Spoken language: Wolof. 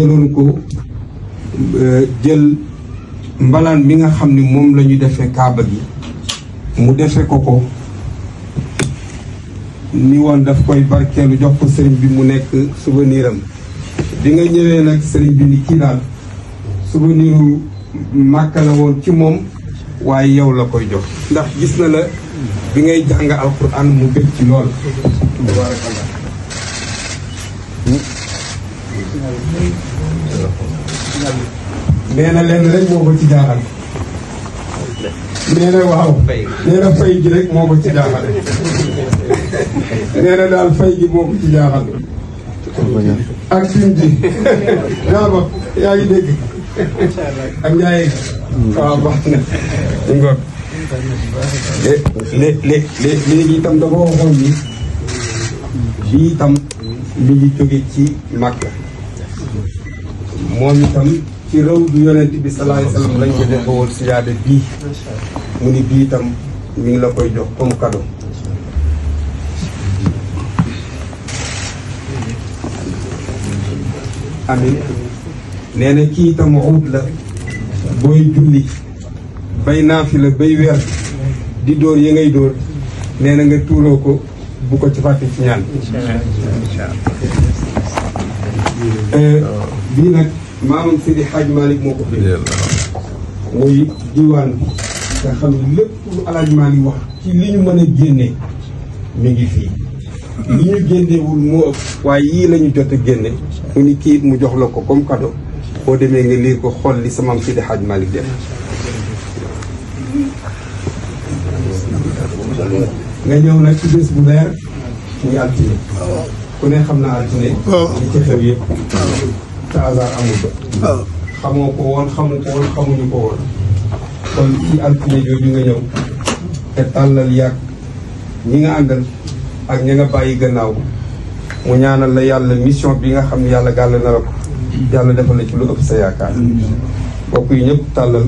doon ko jël mbalaan mi nga xam ni moom la ñu defee kaaba gi mu defe ko ni woon daf koy barkeelu jox ko sëriñ bi mu nekk souvenir am bi nga ñëwee nag sëriñ bi ni kii daal souveniru Màkka la woon ci moom waaye yow la koy jox ndax gis na la bi ngay jàng alquran mu bëgg ci lool tabarakallah nee na leen rek moo ko ci jaaxal nee na waaw nee na fay gi rek moo ko ci jaaxal nee na daal fay gi moo ko ci jaaxal ak sim ji yaa ngi dégg ak Ndiaye waaw baax na ngoog léegi itam dafa waxoon ni bii itam mi ngi jóge ci Makka moom itam ci raw du yonent bi sallallahu alayhi wasallam lañ ko defoon siyaade bii mu ni bii itam mi ngi la koy jox comme cadeau amin nee na kii itam uut la booy julli bay naafila bay weer di dóor yi ngay dóor nee na nga tuuroo ko bu ko ci fàtte ci ñaan bii nag maamam Seydi Hadj Malick moo ko fi muy diwaan bi nga xam ne lépp lu Alaaji Malick wax ci li ñu mën a génne mi ngi fii li ñu génnewul moo ëpp waaye yii la ñu jot a génne mu ni kii mu jox la ko comme cadeau boo demee nga liir ko xool li sa maam Seydi Hadj Malick def nga ñëw nag ci bés bu leer muy altine ku ne xam naa altine li ci xew yëpp te hasard amul ba xamoo ko woon xamuñu ko woon kon ci altine jooju nga ñëw te tàllal yàgg ñi nga àndal ak ñi nga bàyyi gannaaw mu ñaanal la yàlla mission bi nga xam ne yàlla gàll na la ko yàlla defal la ci lu ëpp sa yaakaar mbokk yi ñëpp tàllal